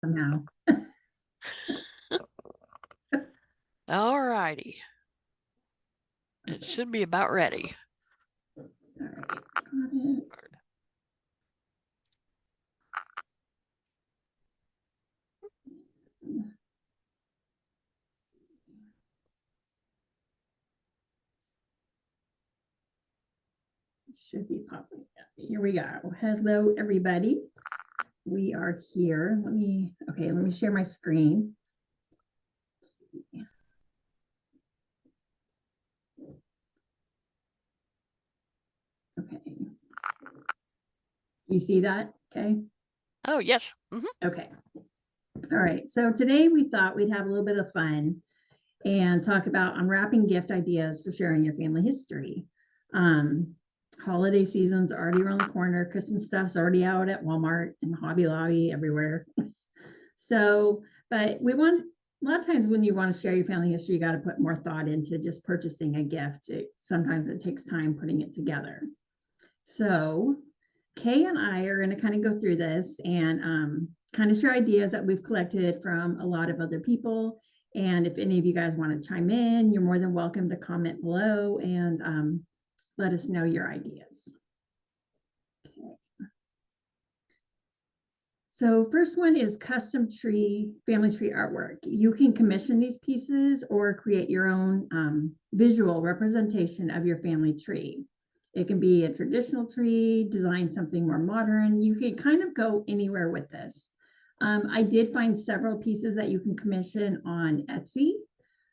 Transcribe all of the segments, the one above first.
somehow. All righty. It should be about ready. All right, got it. Should be popping up. Here we go. Hello, everybody. We are here. Let me share my screen. Okay. You see that? Okay. Oh, yes. Okay. All right. So today we thought we'd have a little bit of fun and talk about unwrapping gift ideas for sharing your family history. Holiday season's already around the corner. Christmas stuff's already out at Walmart and Hobby Lobby everywhere. So, but we want a lot of times when you want to share your family history, you got to put more thought into just purchasing a gift. Sometimes it takes time putting it together. So Kay and I are going to kind of go through this and kind of share ideas that we've collected from a lot of other people. And if any of you guys want to chime in, you're more than welcome to comment below and let us know your ideas. Okay. So first one is custom family tree artwork. You can commission these pieces or create your own visual representation of your family tree. It can be a traditional tree, design something more modern. You can kind of go anywhere with this. I did find several pieces that you can commission on Etsy.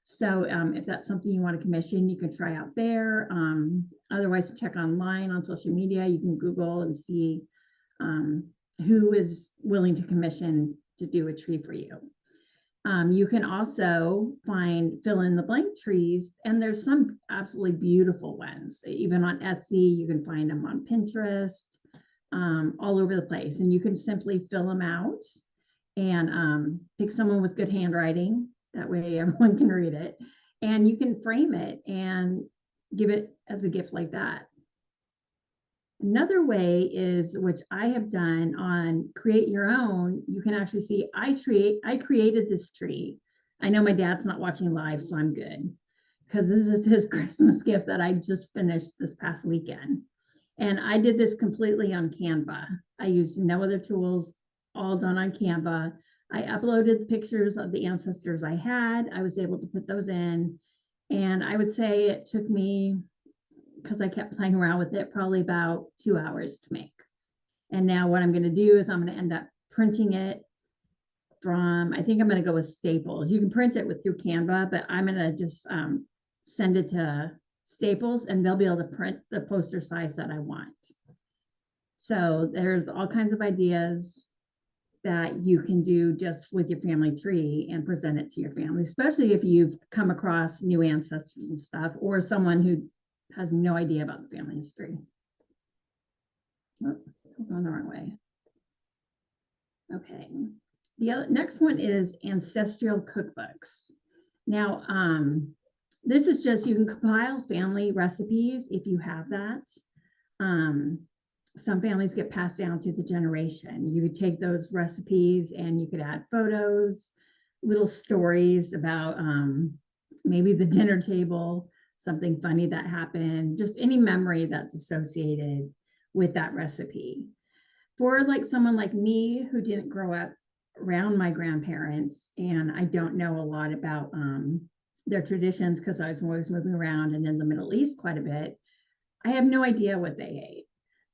So if that's something you want to commission, you can try out there. Otherwise, check online on social media. You can Google and see who is willing to commission to do a tree for you. You can also find fill in the blank trees, and there's some absolutely beautiful ones. Even on Etsy, you can find them on Pinterest, all over the place. And you can simply fill them out and pick someone with good handwriting. That way everyone can read it. And you can frame it and give it as a gift like that. Another way is, which I have done on Create Your Own, you can actually see I created this tree. I know my dad's not watching live, so I'm good, because this is his Christmas gift that I just finished this past weekend. And I did this completely on Canva. I used no other tools, all done on Canva. I uploaded pictures of the ancestors I had. I was able to put those in. And I would say it took me, because I kept playing around with it, probably about 2 hours to make. And now what I'm going to do is I'm going to end up printing it from, I think I'm going to go with Staples. You can print it through Canva, but I'm going to just send it to Staples and they'll be able to print the poster size that I want. So there's all kinds of ideas that you can do just with your family tree and present it to your family, especially if you've come across new ancestors and stuff, or someone who has no idea about the family history. Oh, going the wrong way. Okay. The next one is ancestral cookbooks. Now, this is just, you can compile family recipes if you have that. Some families get passed down through the generation. You could take those recipes and you could add photos, little stories about maybe the dinner table, something funny that happened, just any memory that's associated with that recipe. For like someone like me who didn't grow up around my grandparents and I don't know a lot about their traditions because I was always moving around and in the Middle East quite a bit, I have no idea what they ate.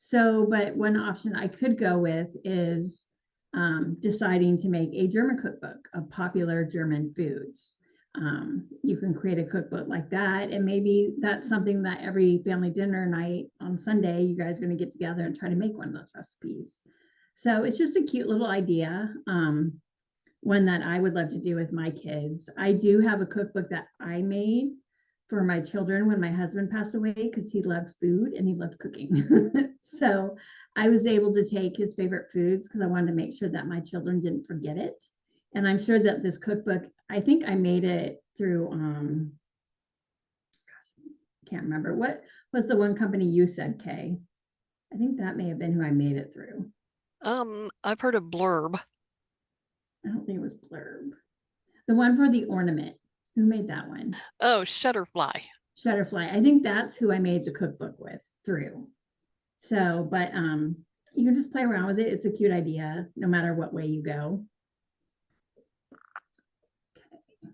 So, but one option I could go with is deciding to make a German cookbook of popular German foods. You can create a cookbook like that, and maybe that's something that every family dinner night on Sunday, you guys are going to get together and try to make one of those recipes. So it's just a cute little idea, one that I would love to do with my kids. I do have a cookbook that I made for my children when my husband passed away because he loved food and he loved cooking. So I was able to take his favorite foods because I wanted to make sure that my children didn't forget it. And I'm sure that this cookbook, I think I made it through, can't remember. What was the one company you said, Kay? I think that may have been who I made it through. I've heard of Blurb. I don't think it was blurb. The one for the ornament. Who made that one? Oh, Shutterfly. Shutterfly. I think that's who I made the cookbook with through. So, but you can just play around with it. It's a cute idea, no matter what way you go. Okay.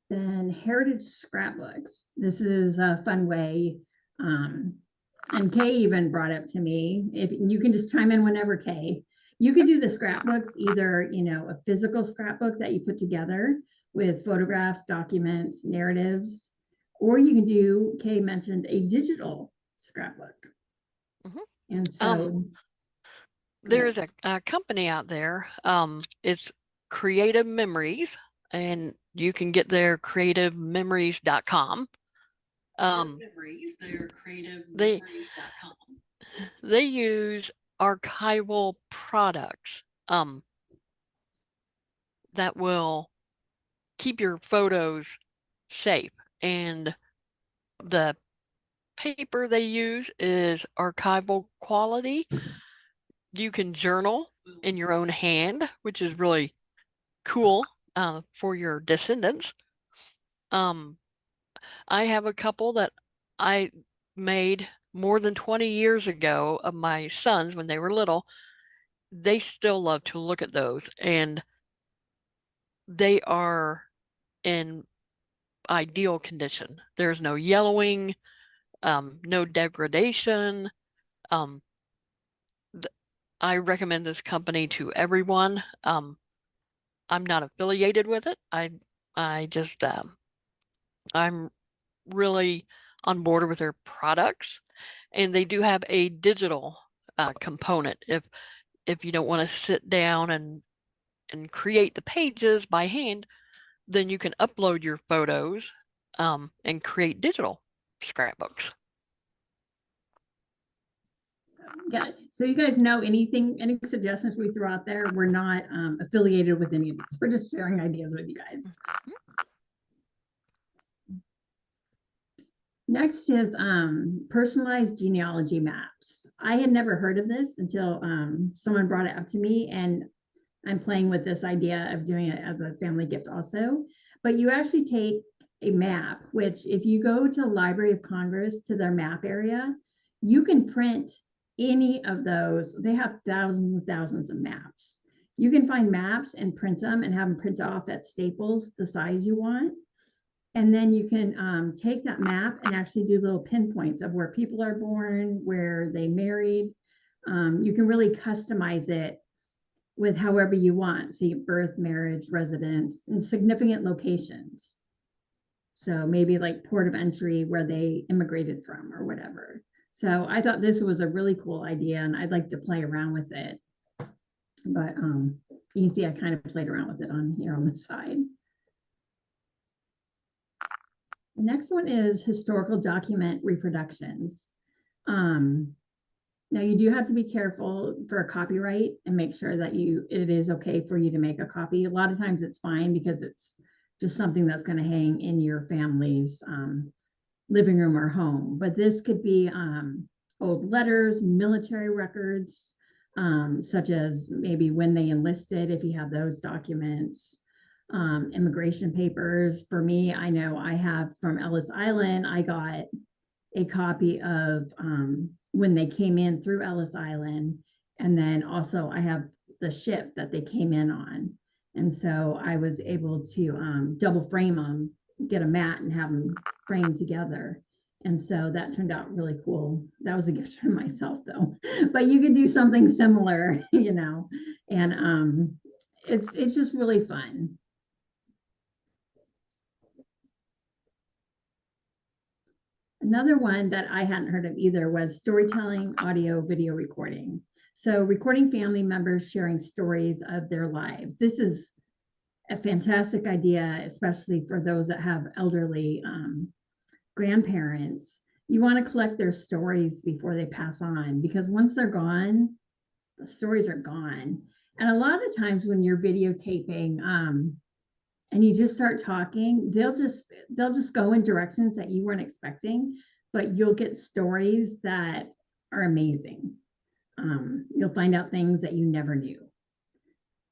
Then heritage scrapbooks. This is a fun way. And Kaye even brought up to me, if you can just chime in whenever, Kaye. You can do the scrapbooks, either, you know, a physical scrapbook that you put together with photographs, documents, narratives, or you can do, Kaye mentioned, a digital scrapbook. And so there's a company out there. It's Creative Memories, and you can get their creativememories.com. They use archival products that will keep your photos safe, and the paper they use is archival quality. You can journal in your own hand, which is really cool for your descendants. I have a couple that I made more than 20 years ago of my sons when they were little. They still love to look at those, and they are in ideal condition. There's no yellowing, no degradation. I recommend this company to everyone. I'm not affiliated with it. I just I'm really on board with their products, and they do have a digital component. If you don't want to sit down and create the pages by hand, then you can upload your photos and create digital scrapbooks. yeah, so you guys know anything, any suggestions we threw out there? We're not affiliated with any of this. We're just sharing ideas with you guys. Next is personalized genealogy maps. I had never heard of this until someone brought it up to me, and I'm playing with this idea of doing it as a family gift also. But you actually take a map, which if you go to the Library of Congress to their map area, you can print any of those. They have thousands and thousands of maps. You can find maps and print them and have them print off at Staples the size you want. And then you can take that map and actually do little pinpoints of where people are born, where they married. You can really customize it with however you want. So you birth, marriage, residence, and significant locations. So maybe like port of entry where they immigrated from or whatever. So I thought this was a really cool idea, and I'd like to play around with it. But you can see I kind of played around with it on here on the side. The next one is historical document reproductions. Now you do have to be careful for a copyright and make sure that it is okay for you to make a copy. A lot of times it's fine because it's just something that's going to hang in your family's living room or home. But this could be old letters, military records, such as maybe when they enlisted, if you have those documents, immigration papers. For me, I know I have from Ellis Island, I got a copy of when they came in through Ellis Island. And then also I have the ship that they came in on. And so I was able to double frame them, get a mat and have them framed together. And so that turned out really cool. That was a gift for myself though, but you could do something similar, you know, and it's just really fun. Another one that I hadn't heard of either was storytelling, audio, video recording. So recording family members sharing stories of their lives. This is a fantastic idea, especially for those that have elderly grandparents. You want to collect their stories before they pass on, because once they're gone, the stories are gone. And a lot of times when you're videotaping, and you just start talking, they'll just go in directions that you weren't expecting, but you'll get stories that are amazing. You'll find out things that you never knew.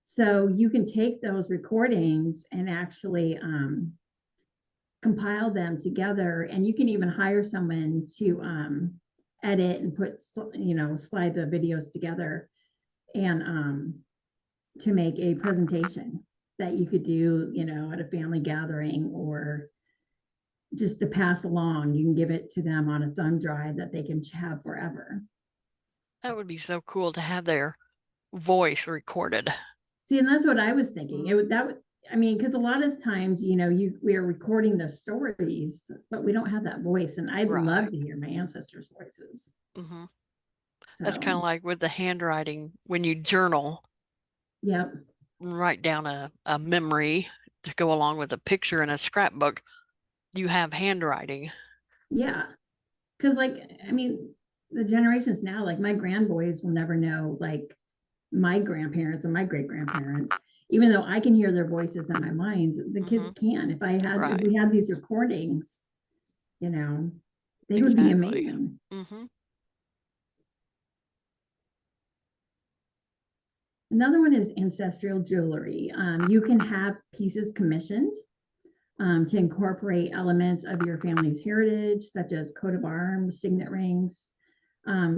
So you can take those recordings and actually compile them together, and you can even hire someone to edit and put, slide the videos together and to make a presentation that you could do, at a family gathering or just to pass along. You can give it to them on a thumb drive that they can have forever. That would be so cool to have their voice recorded. See, and that's what I was thinking. Because a lot of times, we are recording the stories, but we don't have that voice. And I'd love Right. to hear my ancestors' voices. Mm-hmm. That's So, kind of like with the handwriting when you journal, yep. write down a memory to go along with a picture in a scrapbook. You have handwriting. Yeah. Because, the generations now, like my grandboys will never know, like, my grandparents and my great grandparents, even though I can hear their voices in my mind, the kids can. If we had these recordings, they would be Exactly. amazing. Mm-hmm. Another one is ancestral jewelry. You can have pieces commissioned to incorporate elements of your family's heritage, such as coat of arms, signet rings,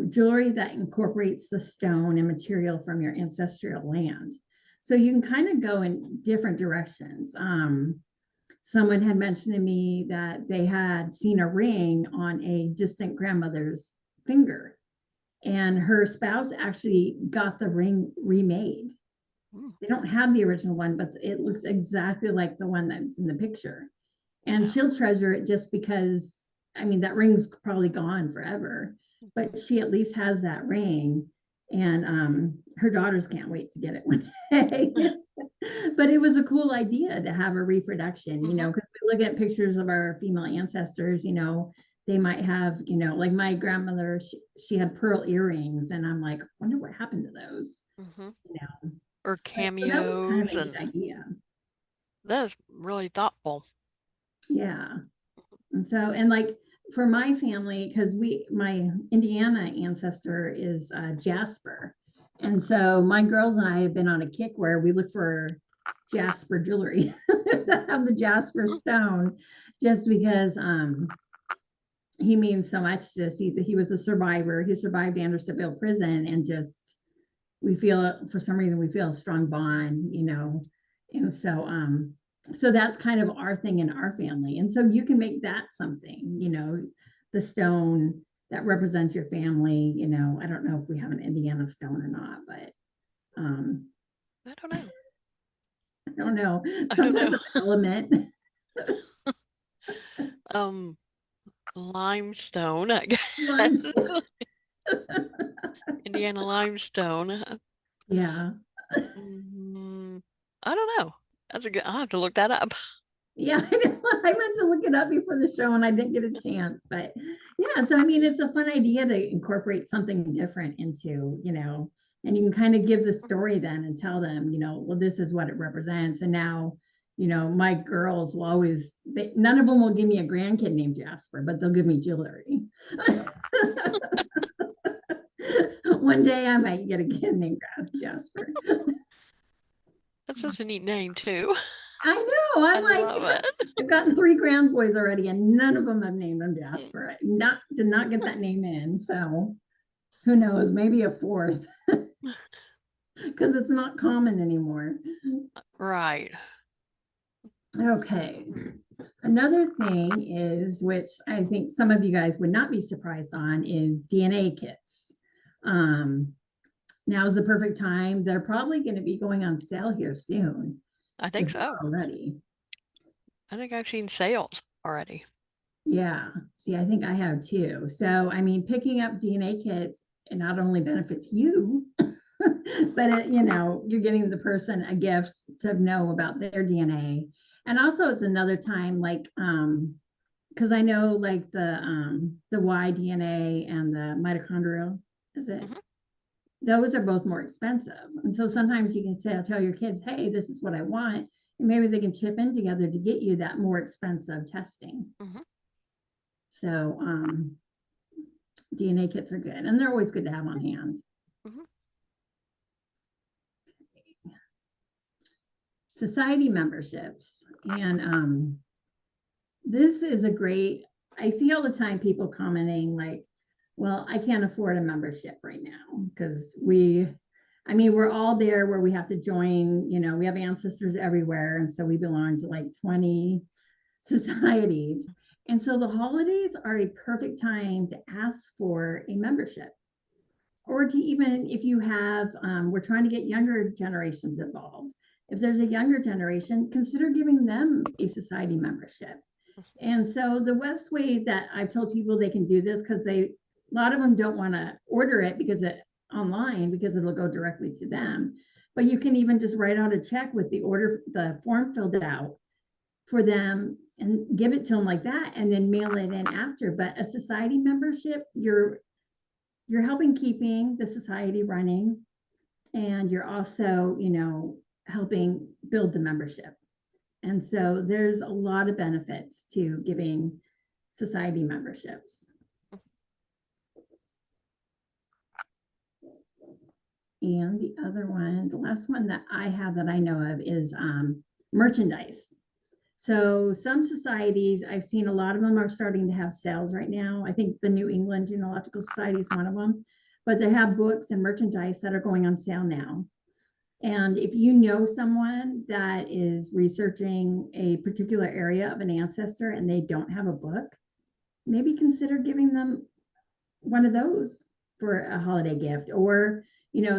jewelry that incorporates the stone and material from your ancestral land. So you can kind of go in different directions. Someone had mentioned to me that they had seen a ring on a distant grandmother's finger, and her spouse actually got the ring remade. They don't have the original one, but it looks exactly like the one that's in the picture. And she'll treasure it just because, that ring's probably gone forever, but she at least has that ring. And her daughters can't wait to get it one day. But it was a cool idea to have a reproduction, because we look at pictures of our female ancestors, they might have, like my grandmother, she had pearl earrings, and I'm like, wonder what happened to those. Or So that was kind of cameos, a good and idea. that's really thoughtful. Yeah. And like for my family, because my Indiana ancestor is Jasper. And so my girls and I have been on a kick where we look for Jasper jewelry that have the Jasper stone, just because he means so much to us. He was a survivor. He survived Andersonville prison, and just we feel, for some reason, we feel a strong bond, and so that's kind of our thing in our family. And so you can make that something, the stone that represents your family. I don't know if we have an Indiana stone or not, but I don't know. I don't know, I some don't type know. of element. Limestone, I guess. Limestone. Indiana limestone. Yeah. I don't know. I'll have to look that up. Yeah, I meant to look it up before the show and I didn't get a chance. But yeah, so it's a fun idea to incorporate something different into, and you can kind of give the story then and tell them, well, this is what it represents. And now, my girls will always, none of them will give me a grandkid named Jasper, but they'll give me jewelry. One day I might get a kid named Jasper. That's such a neat name too. I know. I love it. I've gotten 3 grand boys already, and none of them have named them Jasper. Did not get that name in. So who knows? Maybe a 4th, because it's not common anymore. Right. Okay. Another thing is, which I think some of you guys would not be surprised on, is DNA kits. Now is the perfect time. They're probably going to be going on sale here soon. I think so. Already. I think I've seen sales already. Yeah. See, I think I have too. So, picking up DNA kits, it not only benefits you, but you're getting the person a gift to know about their DNA. And also it's another time, like, because I know like the Y DNA and the mitochondrial, is it? Those are both more expensive. And so sometimes you can tell your kids, hey, this is what I want. And maybe they can chip in together to get you that more expensive testing. So DNA kits are good, and they're always good to have on hand. society memberships. And this is a great, I see all the time people commenting like, well, I can't afford a membership right now because we're all there where we have to join, we have ancestors everywhere. And so we belong to like 20 societies. And so the holidays are a perfect time to ask for a membership. Or to even if you have, we're trying to get younger generations involved. If there's a younger generation, consider giving them a society membership. And so the best way that I've told people they can do this, because a lot of them don't want to order it online because it'll go directly to them. But you can even just write out a check with the form filled out for them and give it to them like that, and then mail it in after. But a society membership, you're helping keeping the society running, and you're also, helping build the membership. And so there's a lot of benefits to giving society memberships. And the other one, the last one that I have that I know of is merchandise. So some societies, I've seen a lot of them are starting to have sales right now. I think the New England Genealogical Society is one of them, but they have books and merchandise that are going on sale now. And if you know someone that is researching a particular area of an ancestor and they don't have a book, maybe consider giving them one of those for a holiday gift. Or,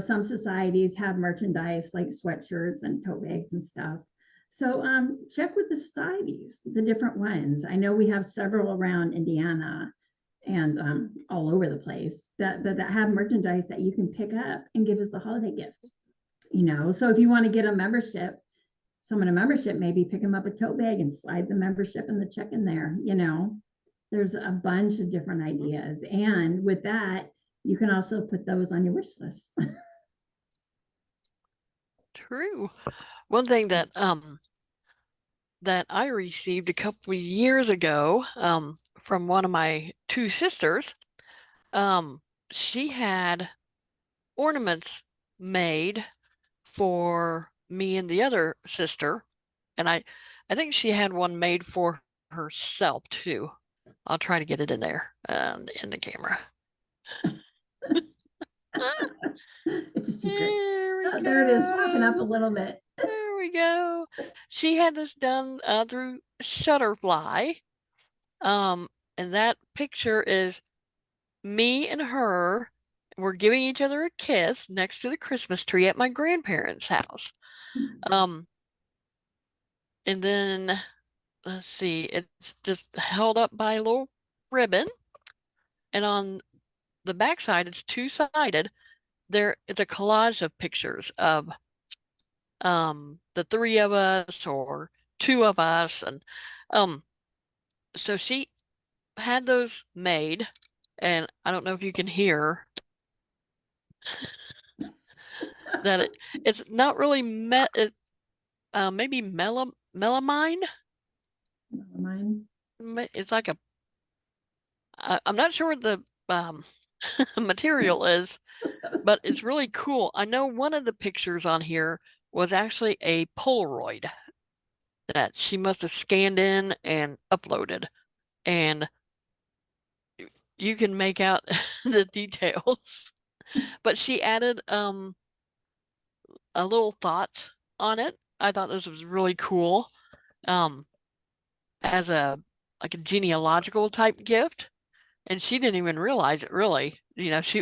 some societies have merchandise like sweatshirts and tote bags and stuff. So check with the societies, the different ones. I know we have several around Indiana and all over the place that have merchandise that you can pick up and give as a holiday gift. So if you want to get someone a membership, maybe pick them up a tote bag and slide the membership and the check in there. There's a bunch of different ideas. And with that, you can also put those on your wish list. True. One thing that I received a couple of years ago from one of my two sisters, she had ornaments made for me and the other sister, and I think she had one made for herself too. I'll try to get it in there in the camera. It's a secret. There, There it is, popping up a little bit. There we go. She had this done through Shutterfly. And that picture is me and her. We're giving each other a kiss next to the Christmas tree at my grandparents' house. And then let's see, it's just held up by a little ribbon. And on the back side, it's two-sided. It's a collage of pictures of the three of us or two of us. And so she had those made, and I don't know if you can hear that it's not really maybe melamine. Mine. It's like I'm not sure what the material is, but it's really cool. I know one of the pictures on here was actually a Polaroid that she must have scanned in and uploaded, and you can make out the details. But she added a little thought on it. I thought this was really cool. As a genealogical type gift, and she didn't even realize it really. She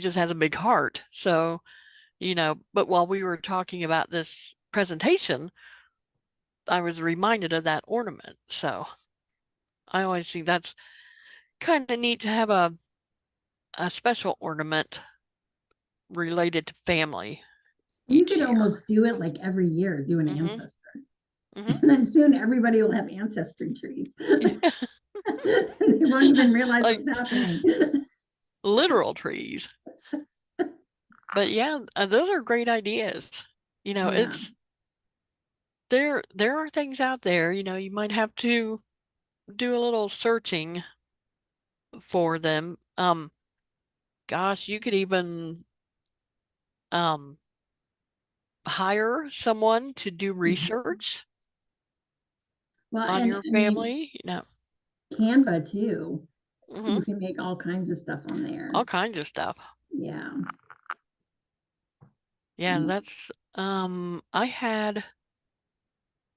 just has a big heart. So, but while we were talking about this presentation, I was reminded of that ornament. So I always think that's kind of neat to have a special ornament related to family. You could almost do it like every year, do an ancestor. And then soon everybody will have ancestry trees. They won't even realize what's happening. Literal trees. But yeah, those are great ideas. It's there are things out there, you might have to do a little searching for them. Gosh, you could even hire someone to do research Well, on and your I mean, family, Canva too. mhm, You can make all kinds of stuff on there. all kinds of stuff. Yeah. Yeah, that's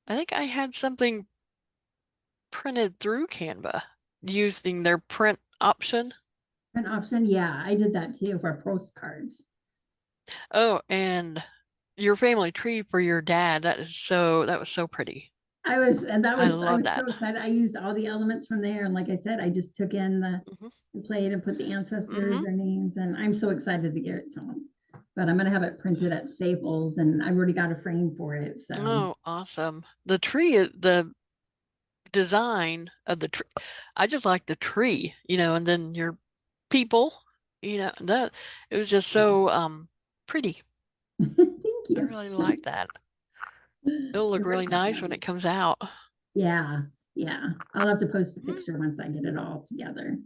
I think I had something printed through Canva using their print option. An option. Yeah, I did that too for postcards. Oh, and your family tree for your dad, that was so pretty. I I love was that. so excited. I used all the elements from there. And like I said, I just took in Mhm, the plate and put the ancestors, mhm. their names, and I'm so excited to get it to them. But I'm gonna have it printed at Staples and I've already got a frame for it. So Oh, awesome. The design of the tree. I just like the tree, and then your people, that it was just so pretty. thank I you. really like that. It'll look really nice when it comes out. Yeah, yeah. I'll have to post a Mhm, picture once I get it all together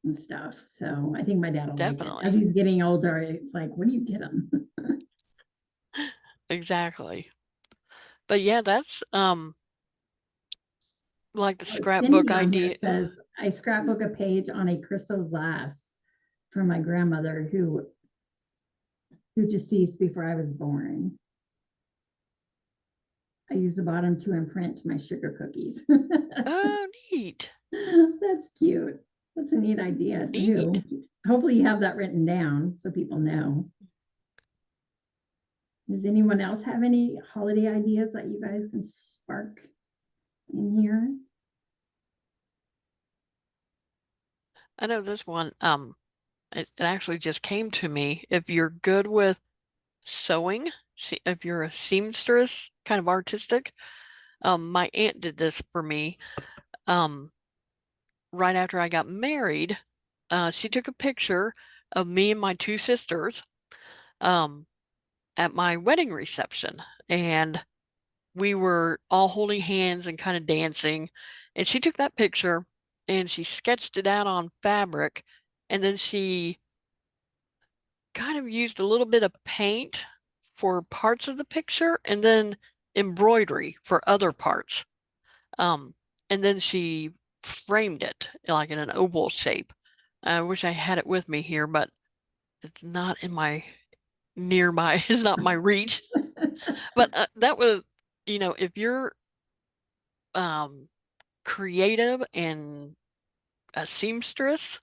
and stuff. So I think my dad will like it. As definitely. he's getting older, it's like, where do you get them? Exactly. But yeah, that's like the scrapbook Cindy on here idea. says, I scrapbook a page on a crystal glass for my grandmother who deceased before I was born. I use the bottom to imprint my sugar cookies. Oh, neat. That's cute. That's a neat idea too. Neat. Hopefully you have that written down so people know. Does anyone else have any holiday ideas that you guys can spark in here? I know this one, it actually just came to me. If you're good with sewing, if you're a seamstress, kind of artistic, my aunt did this for me. Um, right after I got married, she took a picture of me and my two sisters, um, at my wedding reception, and we were all holding hands and kind of dancing. And she took that picture and she sketched it out on fabric, and then she kind of used a little bit of paint for parts of the picture and then embroidery for other parts. Um, and then she framed it like in an oval shape. I wish I had it with me here, but it's not in my nearby, it's not my reach. But that was, if you're um, creative and a seamstress,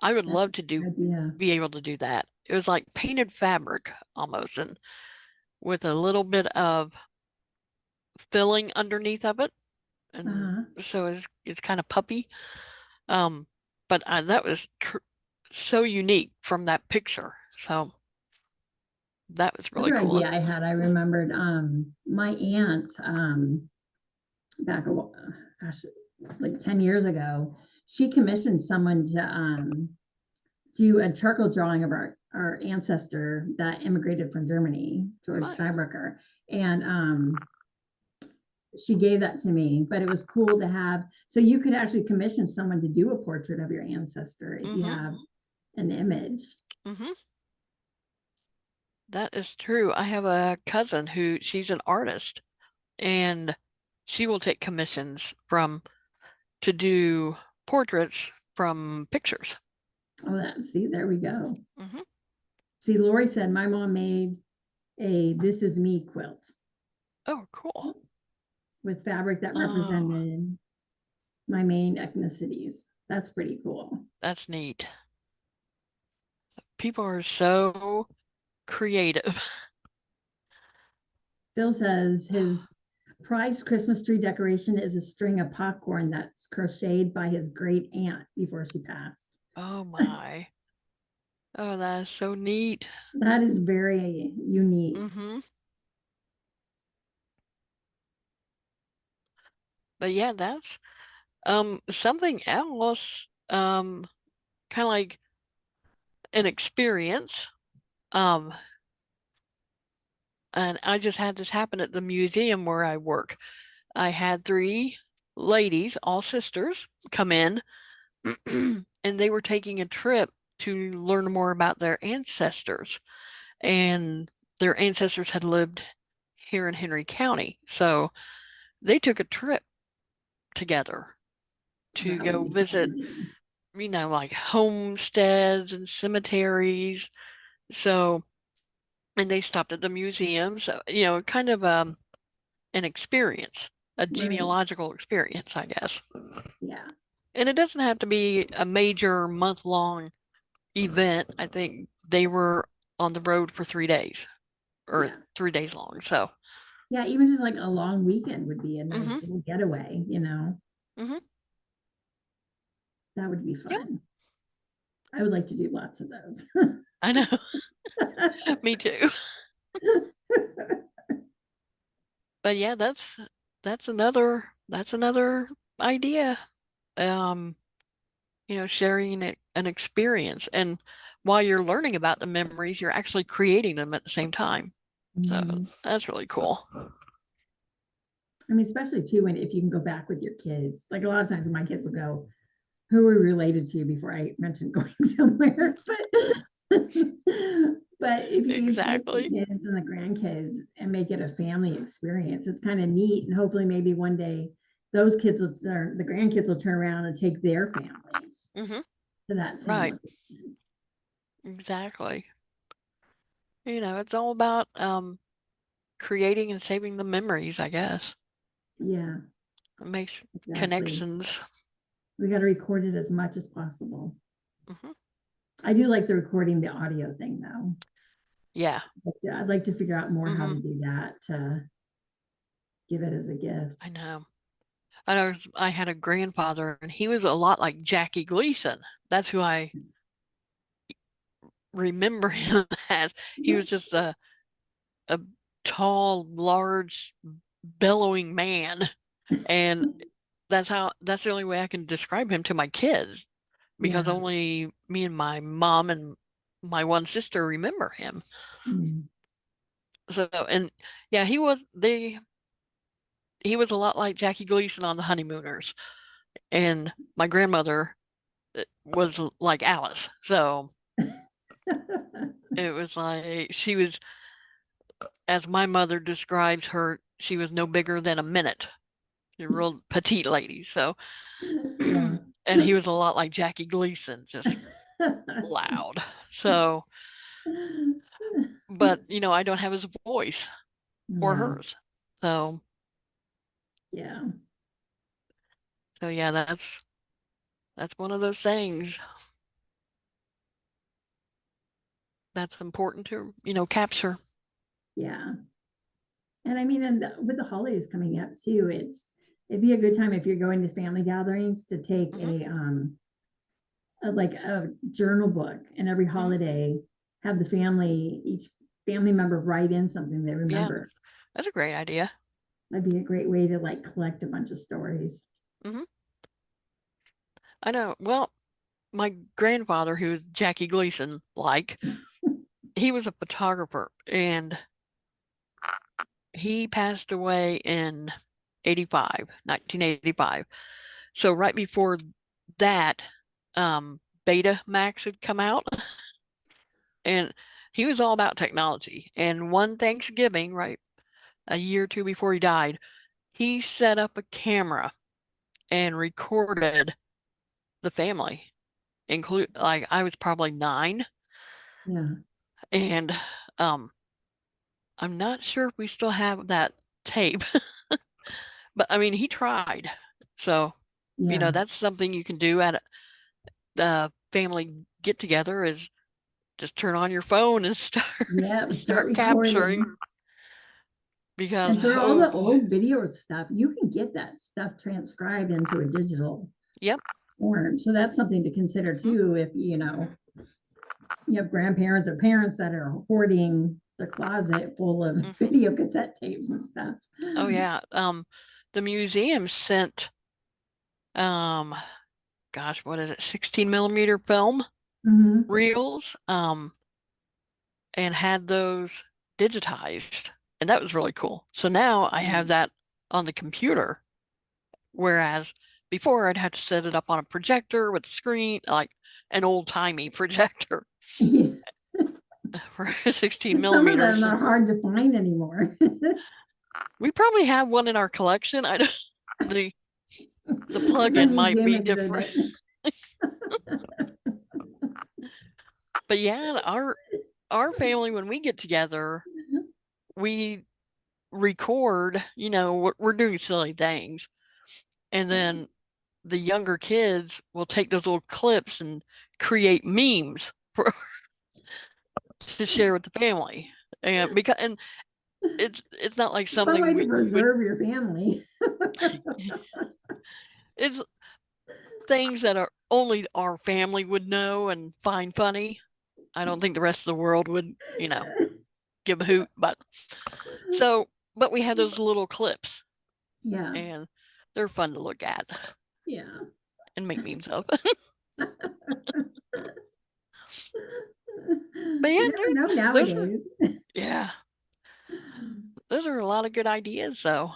I would That's love a to good idea. be able to do that. It was like painted fabric almost, and with a little bit of filling underneath of it, and Uh-huh. so it's kind of puppy. Um, but that was so unique from that picture. So that was really Other cool. idea I had, I remembered my aunt back gosh, like 10 years ago, she commissioned someone to do a charcoal drawing of our ancestor that immigrated from Germany, George My, Steinbrecher. And she gave that to me, but it was cool to have. So you could actually commission someone to do a portrait of your ancestor if you mm-hmm, have an image. mm-hmm. That is true. I have a cousin who she's an artist, and she will take commissions to do portraits from pictures. Oh, see, there we go. Mm-hmm. See, Lori said my mom made a "This Is Me" quilt Oh, cool. with fabric that Oh, represented my main ethnicities. That's pretty cool. that's neat. People are so creative. Phil says his prized Christmas tree decoration is a string of popcorn that's crocheted by his great aunt before she passed. Oh my. Oh, that is so neat. That is very unique. Mm-hmm. But yeah, that's something else, kind of like an experience. Um, and I just had this happen at the museum where I work. I had three ladies, all sisters, come in, and they were taking a trip to learn more about their ancestors. And their ancestors had lived here in Henry County. So they took a trip together to That would go be visit, fun. like homesteads and cemeteries. So, and they stopped at the museum. So, kind of an experience, a Right. genealogical experience, I guess. Yeah. And it doesn't have to be a major month-long event. I think they were on the road for 3 days or Yeah. 3 days long. So, Yeah. Even just like a long weekend would be a nice mm-hmm, little getaway, mm-hmm, that would be yep, fun. I would like to do lots of those. I know. Me too. But yeah, that's another idea. Um, sharing an experience, and while you're learning about the memories, you're actually creating them at the same time. So Mhm. that's really cool. I mean, especially too, when if you can go back with your kids, like a lot of times my kids will go, who are we related to before I mentioned going somewhere, but if you can take the Exactly. kids and the grandkids and make it a family experience, it's kind of neat. And hopefully maybe one day the grandkids will turn around and take their families Mm-hmm. to that same Right. location. Exactly. It's all about creating and saving the memories, I guess. Yeah, It makes exactly. connections. We got to record it as much as possible. Mm-hmm. I do like the recording the audio thing though. Yeah. But I'd like to figure out more how Mm-hmm. to do that to give it as a I gift. know. I had a grandfather, and he was a lot like Jackie Gleason. That's who I remember him as. He was just a tall, large, bellowing man. And that's the only way I can describe him to my kids, because Yeah. only me and my mom and my one sister remember him. Mm. So, and yeah, he was a lot like Jackie Gleason on the Honeymooners. And my grandmother was like Alice. So it was like she was, as my mother describes her, she was no bigger than a minute. A real petite lady. So, Yeah. and he was a lot like Jackie Gleason, just loud. So, but I don't have his voice or Yeah. hers. So, Yeah. so yeah, that's one of those things that's important to, capture. Yeah. And I mean, with the holidays coming up too, it'd be a good time if you're going to family gatherings to take Hmm. like a journal book, and every Hmm. holiday have each family member write in something they Yeah, remember. that's a great idea. That'd be a great way to like collect a bunch of stories. Hmm. I know. Well, my grandfather, who was Jackie Gleason, he was a photographer, and he passed away in 1985. So right before that, Betamax had come out, and he was all about technology. And one Thanksgiving, right, a year or two before he died, he set up a camera and recorded the family. Include like I was probably 9, Yeah. and um, I'm not sure if we still have that tape, but I mean he tried. So Yeah. that's something you can do at the family get together, is just turn on your phone and start Yeah. Start start capturing, recording. because And for all oh the boy. old video stuff, you can get that stuff transcribed into a digital Yep. form. So that's something to consider Hmm. too, if you have grandparents or parents that are hoarding their closet full of Hmm. video cassette tapes and stuff. Oh yeah. The museum sent um gosh, what is it, 16 millimeter film Mhm. reels, and had those digitized, and that was really cool. So now I have that on the computer, whereas before I'd have to set it up on a projector with a screen, like an old timey projector. Yeah. for 16 Some of them millimeters. are hard to find anymore. We probably have one in our collection. I don't, the Some plug-in might museum be different. exhibit. But yeah, our family, when we get together, we record, we're doing silly things. And then the younger kids will take those little clips and create memes to share with the family. And it's not like Some way something to we would, preserve your family. it's things that are only our family would know and find funny. I don't think the rest of the world would, give a hoot. But we have those little clips Yeah. and they're fun to look at Yeah. and make memes of. But yeah, You never know nowadays. yeah, those are a lot of good ideas, though.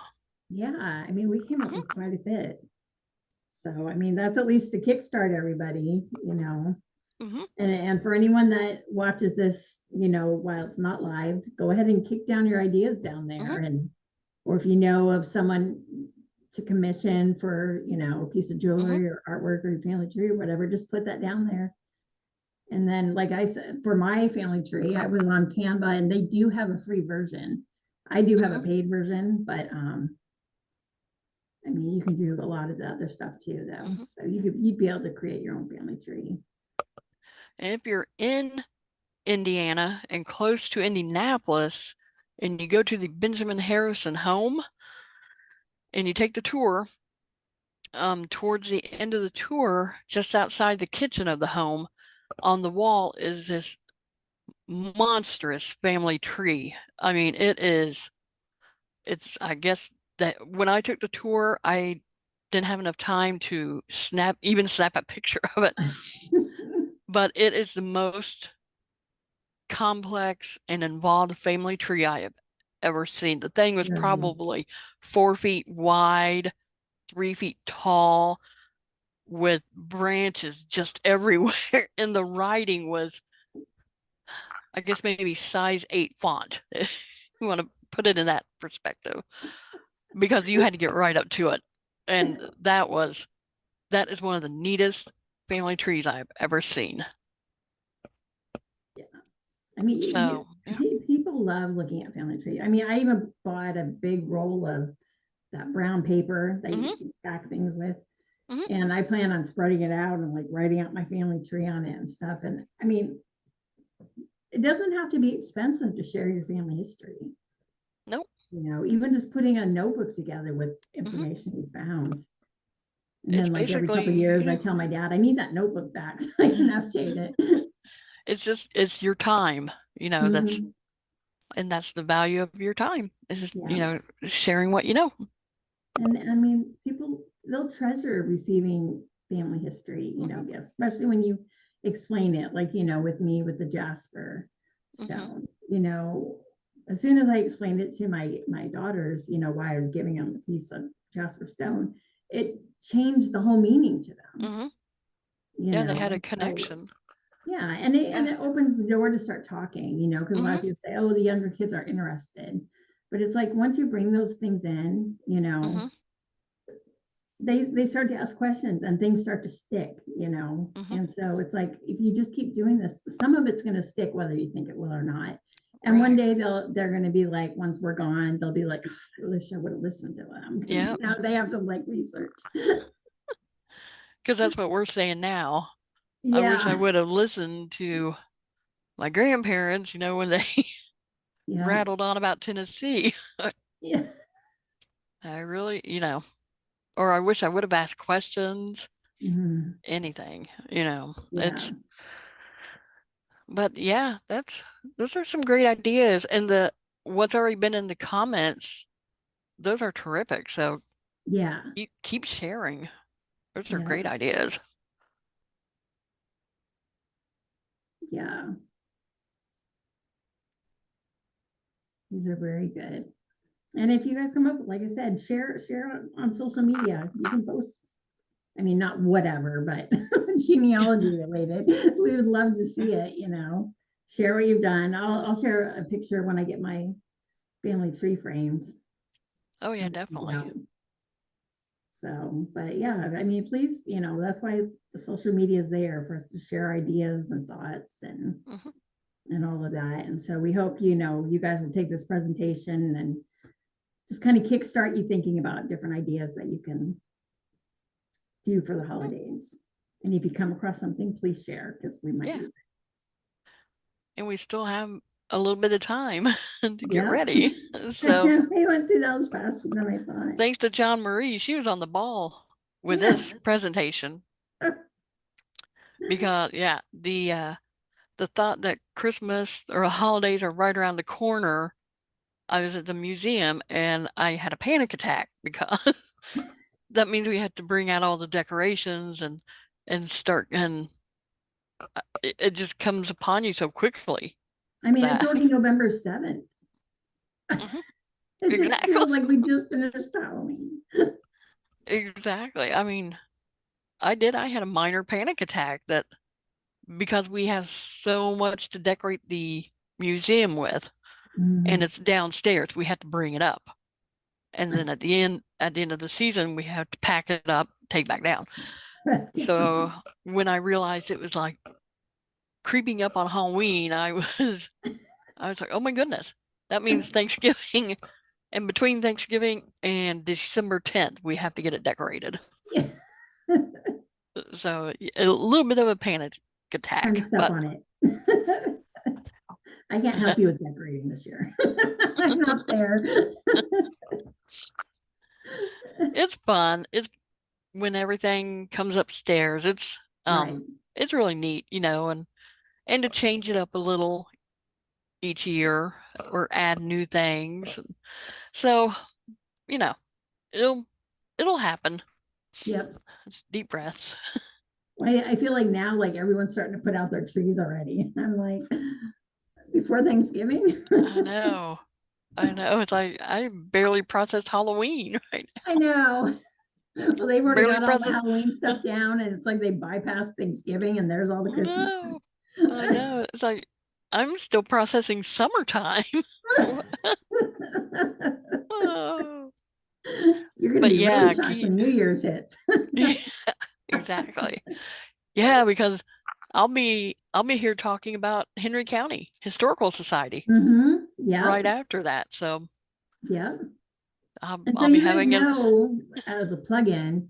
Yeah. I mean, we came up Mhm. with quite a bit. So, I mean, that's at least to kickstart everybody, Mhm. And for anyone that watches this, while it's not live, go ahead and kick down your ideas down there. Mhm. And, or if you know of someone to commission for, a piece of jewelry or artwork or your family tree or whatever, just put that down there. And then, like I said, for my family tree, I was on Canva and they do have a free version. I do have a paid version, but I mean, you can do a lot of the other stuff too, though. So you'd be able to create your own family tree. And if you're in Indiana and close to Indianapolis, and you go to the Benjamin Harrison home, and you take the tour, towards the end of the tour, just outside the kitchen of the home, on the wall is this monstrous family tree. I mean, it's, I guess that when I took the tour, I didn't have enough time to snap a picture of it, but it is the most complex and involved family tree I have ever seen. The thing was probably 4 feet wide, 3 feet tall, with branches just everywhere. And the writing was, I guess, maybe size 8 font. You want to put it in that perspective, because you had to get right up to it. And that is one of the neatest family trees I've ever seen. Yeah. I mean, So, people love looking at family tree. I mean, I even bought a big roll of that brown paper that you stack things with. And I plan on spreading it out and like writing out my family tree on it and stuff. And I mean, it doesn't have to be expensive to share your family history. nope. Even just putting a notebook together with information you found. And It's then like every couple of years, I tell my dad, I need that notebook back so I can update it. It's your time, that's, and that's the value of your time. It's just, sharing what you know. And I mean, people, they'll treasure receiving family history, gifts, especially when you explain it, like, with me with the Jasper stone, as soon as I explained it to my daughters, why I was giving them a piece of Jasper stone, it changed the whole meaning to them. Yeah, they had a connection. Yeah, and it opens the door to start talking, because a lot of people say, oh, the younger kids are interested. But it's like once you bring those things in, they start to ask questions and things start to stick, And so it's like if you just keep doing this, some of it's going to stick whether you think it will or not. And one day they're going to be like, once we're gone, they'll be like, oh, I wish I would have listened to them. Yeah. Now they have to like research. Because that's what we're saying now. Yeah. I wish I would have listened to my grandparents, when they rattled on about Tennessee. Yeah. I really, or I wish I would have asked questions, anything, it's, but yeah, those are some great ideas. And what's already been in the comments, those are terrific. So yeah, keep sharing. Those are great ideas. Yeah. These are very good. And if you guys come up, like I said, share on social media. You can post, I mean, not whatever, but genealogy related. We would love to see it, share what you've done. I'll share a picture when I get my family tree framed. Oh yeah, definitely. So, but yeah, I mean, please, that's why the social media is there for us to share ideas and thoughts and all of that. And so we hope, you guys will take this presentation and just kind of kickstart you thinking about different ideas that you can do for the holidays. And if you come across something, please share because we might use it. And we still have a little bit of time to get Yeah. ready. So we went through those faster than I thought. thanks to Jonmarie, she was on the ball with this presentation. Because the thought that Christmas or holidays are right around the corner, I was at the museum and I had a panic attack because that means we had to bring out all the decorations and start, and it just comes upon you so quickly. I mean, it's already November 7th. It just feels like we just finished Halloween. Exactly. I mean, I had a minor panic attack that because we have so much to decorate the museum with, and it's downstairs, we had to bring it up. And then at the end of the season, we have to pack it up, take back down. So when I realized it was like creeping up on Halloween, I was like, oh my goodness, that means Thanksgiving. And between Thanksgiving and December 10th, we have to get it decorated. So a little bit of a panic attack. Time to step on it. I can't help you with decorating this year. I'm not there. It's fun. It's when everything comes upstairs. It's Right. It's really neat, and to change it up a little each year or add new things. So, it'll happen. Yep. Just deep breaths. I feel like now, like everyone's starting to put out their trees already. I'm like, before Thanksgiving. I know. It's like I barely processed Halloween right now. I know. Well, they've already Barely got all the processed. Halloween stuff down, and it's like they bypassed Thanksgiving, and there's all the Christmas. No, I know. It's like I'm still processing summertime. Oh. You're gonna But be really yeah, shocked when New Year's hits. yeah, exactly. Yeah, because I'll be here talking about Henry County Historical Society Yeah. right after that. So Yeah. I'll And so be you guys having know, as a plug-in,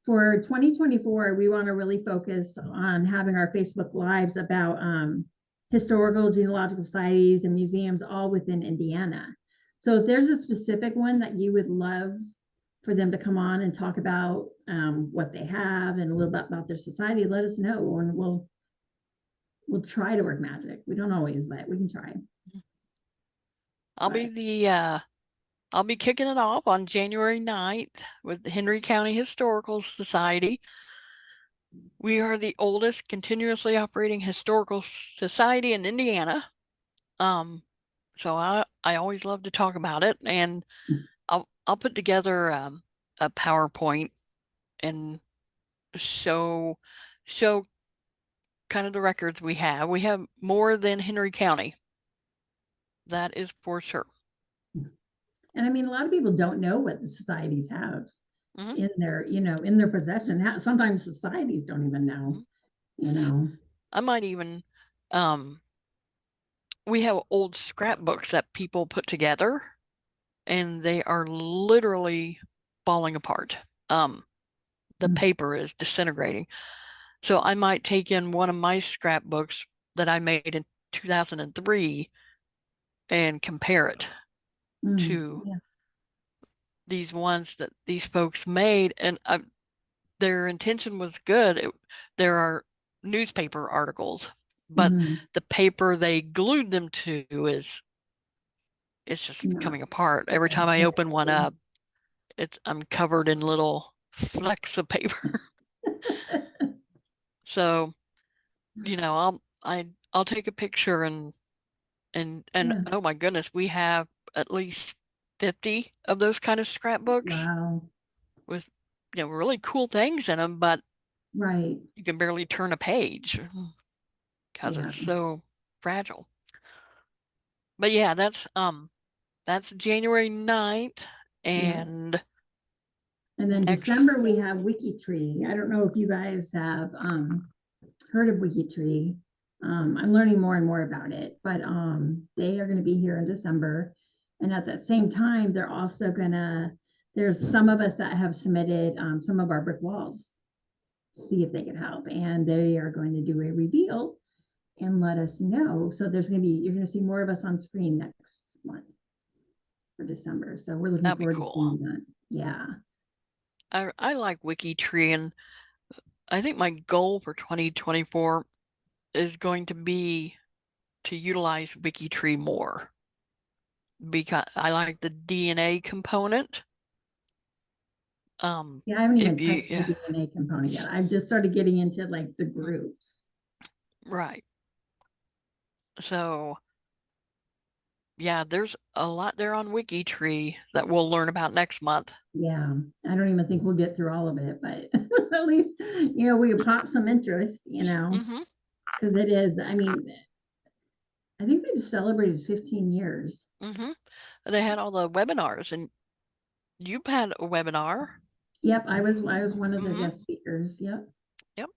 for 2024, we want to really focus on having our Facebook Lives about historical genealogical societies and museums all within Indiana. So if there's a specific one that you would love for them to come on and talk about what they have and a little bit about their society, let us know, and we'll try to work magic. We don't always, but we can try. I'll be kicking it off on January 9th with the Henry County Historical Society. We are the oldest continuously operating historical society in Indiana. So I always love to talk about it, and I'll put together a PowerPoint and show kind of the records we have. We have more than Henry County. That is for sure. And I mean, a lot of people don't know what the societies have in their possession. Sometimes societies don't even know. I might even we have old scrapbooks that people put together, and they are literally falling apart. The paper is disintegrating. So I might take in one of my scrapbooks that I made in 2003 and compare it to these ones that these folks made, and their intention was good. There are newspaper articles, but the paper they glued them to it's just coming apart. Every time I open one up, I'm covered in little flecks of paper. So, I'll take a picture and oh my goodness, we have at least 50 of those kind of scrapbooks. Wow. With really cool things in them, but right, you can barely turn a page because it's so fragile. But yeah, that's January 9th. And then next, December, we have WikiTree. I don't know if you guys have heard of WikiTree. I'm learning more and more about it, but they are going to be here in December. And at that same time, they're also there's some of us that have submitted some of our brick walls, see if they can help. And they are going to do a reveal and let us know. So you're going to see more of us on screen next month for December. So we're looking that'd be forward to cool. seeing that. Yeah. I like WikiTree, and I think my goal for 2024 is going to be to utilize WikiTree more, because I like the DNA component. Yeah, I haven't even if touched the you, DNA component yet. I've just started getting into like the groups. right. So yeah, there's a lot there on WikiTree that we'll learn about next month. Yeah, I don't even think we'll get through all of it, but at least, we pop some interest, Mm-hmm. because it is, I mean, I think they just celebrated 15 years. Mm-hmm. They had all the webinars, and you've had a webinar. Yep, I was one of the Mm-hmm. guest speakers. Yep. Yep.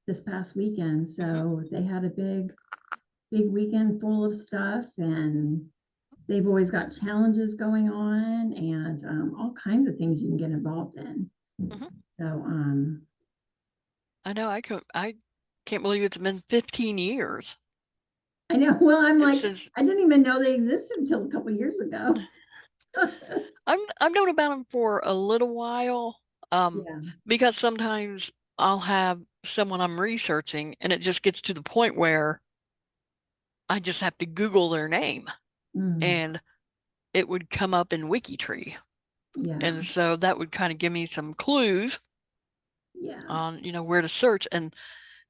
This past weekend. So they had a big weekend full of stuff, and they've always got challenges going on, and all kinds of things you can get involved in. Mm-hmm. So I know, I can't believe it's been 15 years. I know. Well, I'm like, Since I didn't even know they existed until a couple years ago. I've known about them for a little while, Yeah. because sometimes I'll have someone I'm researching, and it just gets to the point where I just have to Google their name, Mm, and it would come up in WikiTree. yeah. And so that would kind of give me some clues Yeah. on, where to search. And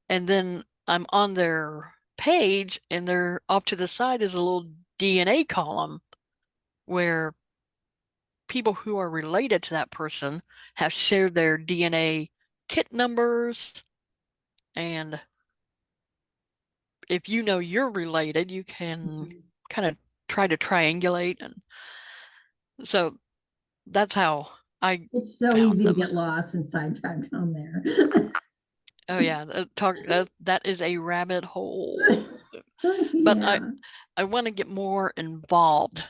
then I'm on their page, and they're off to the side is a little DNA column where people who are related to that person have shared their DNA kit numbers. And if you know you're related, you can kind of try to triangulate. And so that's how I It's so found easy to them. get lost and sidetracked on there. Oh yeah, that is a rabbit hole. But Yeah. I want to get more involved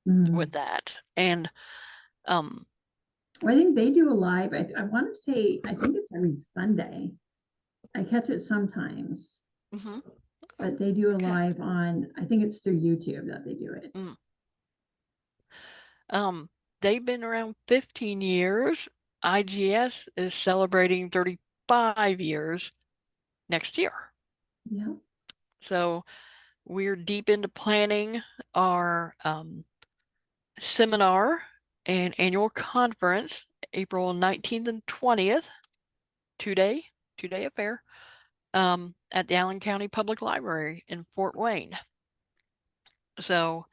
Mm. with that. And um I think they do a live. I want to say, I think it's every Sunday. I catch it sometimes, mhm, but they do a okay. live on, I think it's through YouTube that they do it. They've been around 15 years. IGS is celebrating 35 years next year. Yeah. So we're deep into planning our seminar and annual conference, April 19th and 20th, two-day affair, at the Allen County Public Library in Fort Wayne. So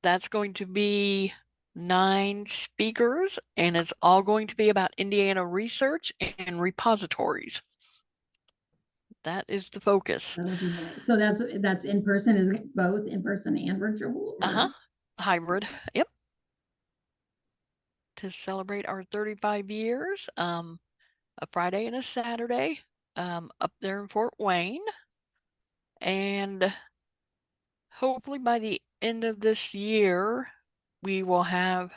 that's going to be 9 speakers, and it's all going to be about Indiana research and repositories. That is the focus. That'll be nice. So that's in person. Is it both in person and virtual? Uh-huh. Hybrid. Yep. To celebrate our 35 years, a Friday and a Saturday, up there in Fort Wayne. And hopefully by the end of this year, we will have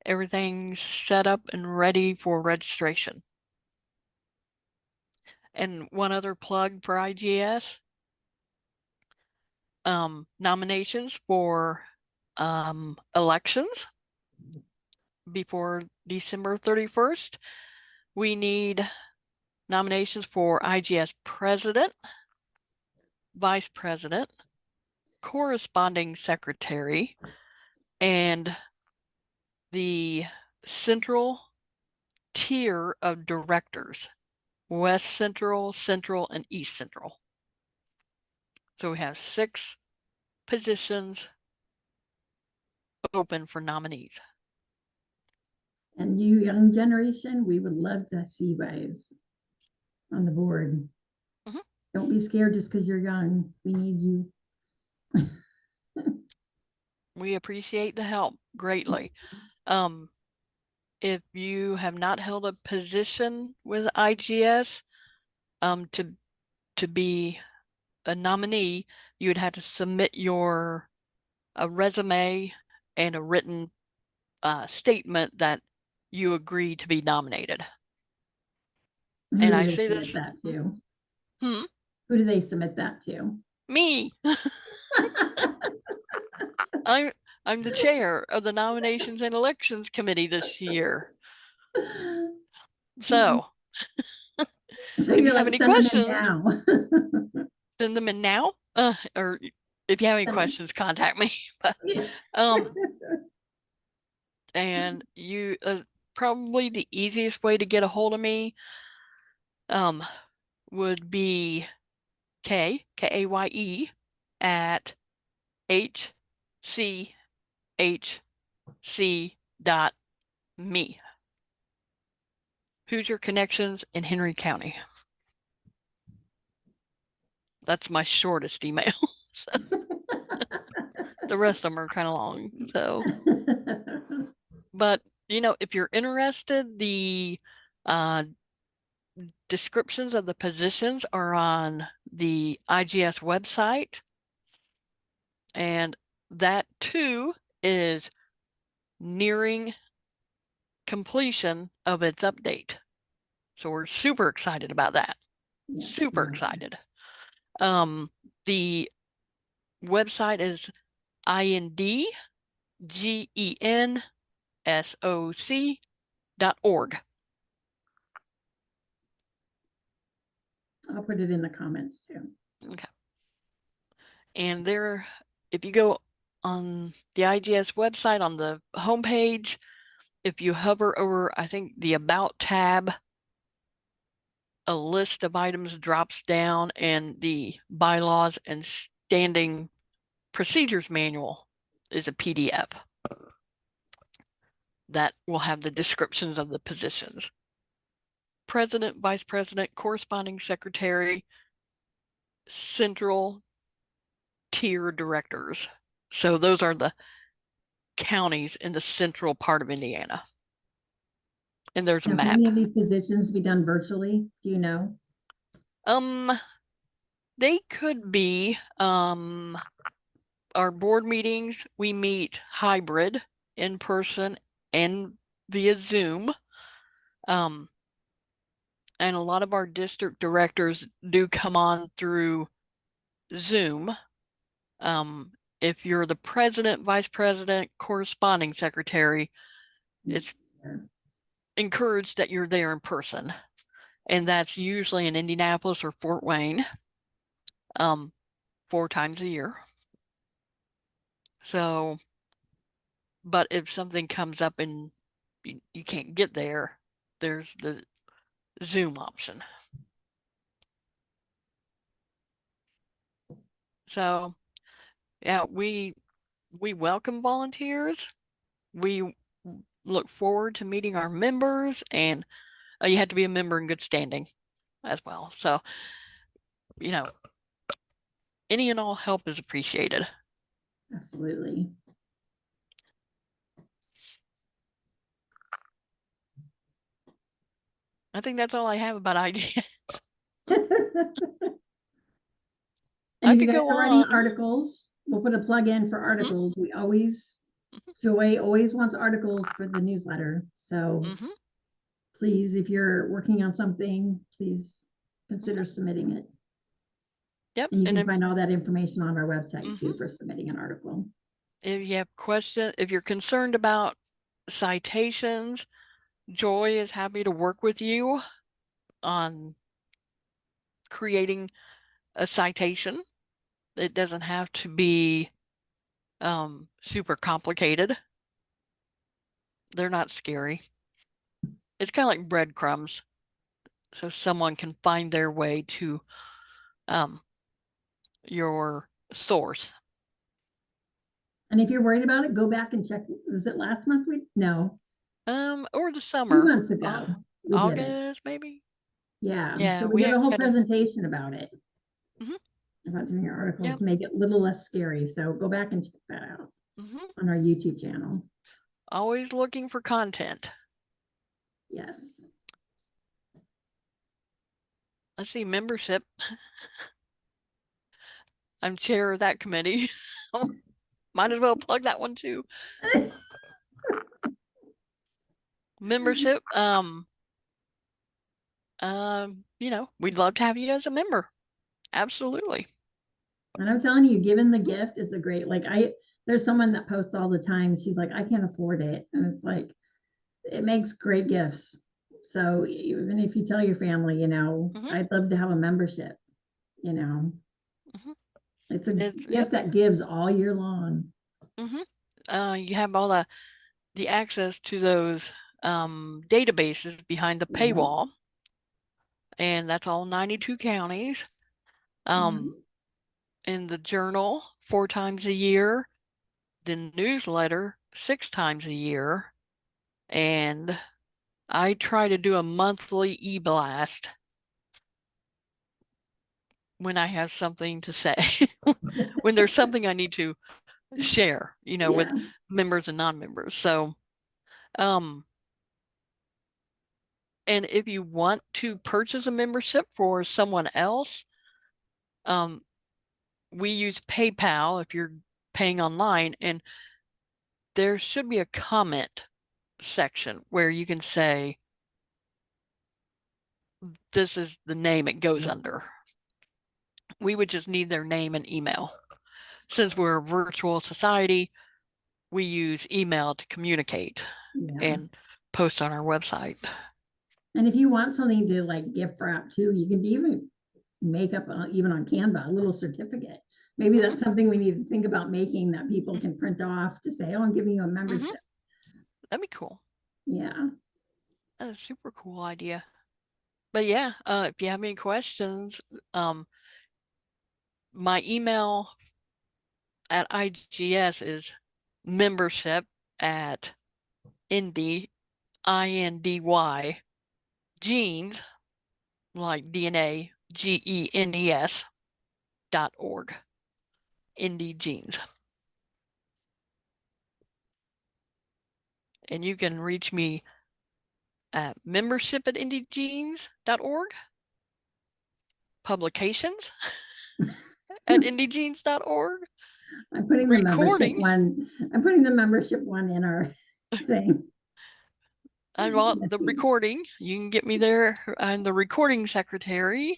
everything set up and ready for registration. And one other plug for IGS, nominations for elections before December 31st. We need nominations for IGS president, vice president, corresponding secretary, and the central tier of directors, West Central, Central, and East Central. So we have 6 positions open for nominees. And you young generation, we would love to see you guys on the board. Mhm. Don't be scared just because you're young. We need you. We appreciate the help greatly. If you have not held a position with IGS, to be a nominee, you would have to submit a resume and a written statement that you agree to be nominated. Who And do I they say submit this, that to? hmm, Who do they submit that to? me. I'm the chair of the Nominations and Elections Committee this year. So So if you're you have like, any send them in questions, now. send them in now. Or if you have any questions, contact me. But, and you probably the easiest way to get a hold of me would be Kaye at hchc.me. Hoosier Connections in Henry County. That's my shortest email. So, the rest of them are kind of long. So, but if you're interested, the descriptions of the positions are on the IGS website. And that too is nearing completion of its update. So we're super excited about that. Yes, Super excited. The website is indgensoc.org. I'll put it in the comments too. Okay. And there, if you go on the IGS website on the homepage, if you hover over, I think the About tab, a list of items drops down, and the bylaws and standing procedures manual is a PDF that will have the descriptions of the positions. President, vice president, corresponding secretary, central tier directors. So those are the counties in the central part of Indiana. And there's a Now, can map. any of these positions be done virtually? Do you know? They could be our board meetings. We meet hybrid, in person and via Zoom. And a lot of our district directors do come on through Zoom. If you're the president, vice president, corresponding secretary, it's encouraged that you're there in person. And that's usually in Indianapolis or Fort Wayne, 4 times a year. So, but if something comes up and you can't get there, there's the Zoom option. So, yeah, we welcome volunteers. We look forward to meeting our members, and you have to be a member in good standing as well. So, any and all help is appreciated. Absolutely. I think that's all I have about IGS. And I if you could guys go are writing on. articles, we'll put a plug in for articles. We always, Joy always wants articles for the newsletter. So please, if you're working on something, please consider submitting it. Yep. And you can find all that information on our website too for submitting an article. If you have questions, if you're concerned about citations, Joy is happy to work with you on creating a citation. It doesn't have to be super complicated. They're not scary. It's kind of like breadcrumbs, so someone can find their way to your source. And if you're worried about it, go back and check. Was it last month? No. Or the summer. 2 months ago. We did it. August, maybe. Yeah. Yeah, So we we did a whole had presentation about it. Mhm. about doing our articles, Yep. make it a little less scary. So go back and check that out on our YouTube channel. Always looking for content. Yes. Let's see, membership. I'm chair of that committee. Might as well plug that one too. Membership. We'd love to have you as a member. Absolutely. And I'm telling you, giving the gift is a great, there's someone that posts all the time. She's like, I can't afford it. And it's like, it makes great gifts. So even if you tell your family, I'd love to have a membership, it's a gift that gives all year long. You have all the access to those databases behind the paywall, and that's all 92 counties. In the journal 4 times a year, the newsletter 6 times a year, and I try to do a monthly e-blast when I have something to say, when there's something I need to share, with members and non-members. So, and if you want to purchase a membership for someone else, we use PayPal if you're paying online, and there should be a comment section where you can say, this is the name it goes under. We would just need their name and email. Since we're a virtual society, we use email to communicate and post on our website. And if you want something to gift wrap too, you can even make up even on Canva a little certificate. Maybe that's something we need to think about making, that people can print off to say, oh, I'm giving you a membership. That'd be cool. Yeah. That's a super cool idea. But yeah, if you have any questions, my email at IGS is membership at Indy, INDY, genes, like DNA, GENES.org. Indy Genes. And you can reach me at membership at indygenes.org, publications at indygenes.org. I'm putting the membership one in our thing. I want the recording. You can get me there. I'm the recording secretary.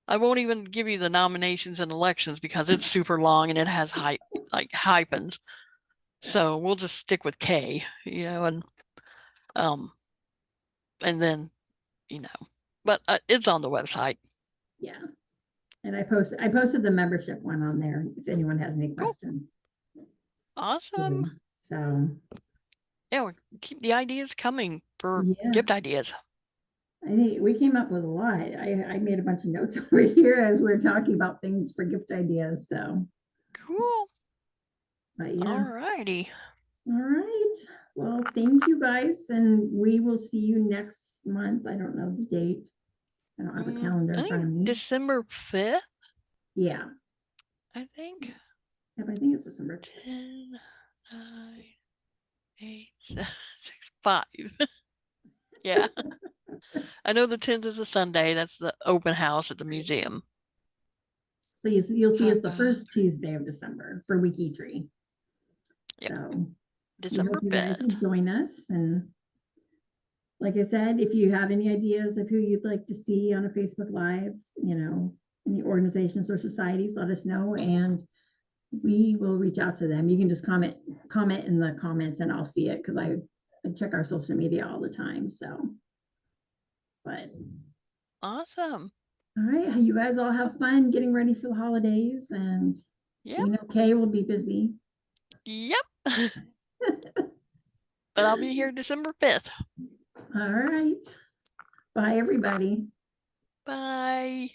I won't even give you the nominations and elections because it's super long and it has hyphens. So we'll just stick with K, and then, but it's on the website. Yeah. And I posted the membership one on there if anyone has any questions. Cool. Awesome. So yeah, we keep the ideas coming for gift ideas. I think we came up with a lot. I made a bunch of notes over here as we're talking about things for gift ideas. So cool. But yeah. All righty. All right. Well, thank you guys. And we will see you next month. I don't know the date. I don't have a calendar in front of me. December 5th? Yeah. I think. Yep, I think it's December 10, 9, 8, 7, 6, 5. Yeah. I know the 10th is a Sunday. That's the open house at the museum. So you'll see us the first Tuesday of December for Wiki Tree. Yep. So December 5th. You guys will join us. And like I said, if you have any ideas of who you'd like to see on a Facebook Live, any organizations or societies, let us know and we will reach out to them. You can just comment in the comments and I'll see it because I check our social media all the time. So, but awesome. All right, you guys all have fun getting ready for the holidays, and Kay will be busy. Yep. But I'll be here December 5th. All right. Bye, everybody. Bye.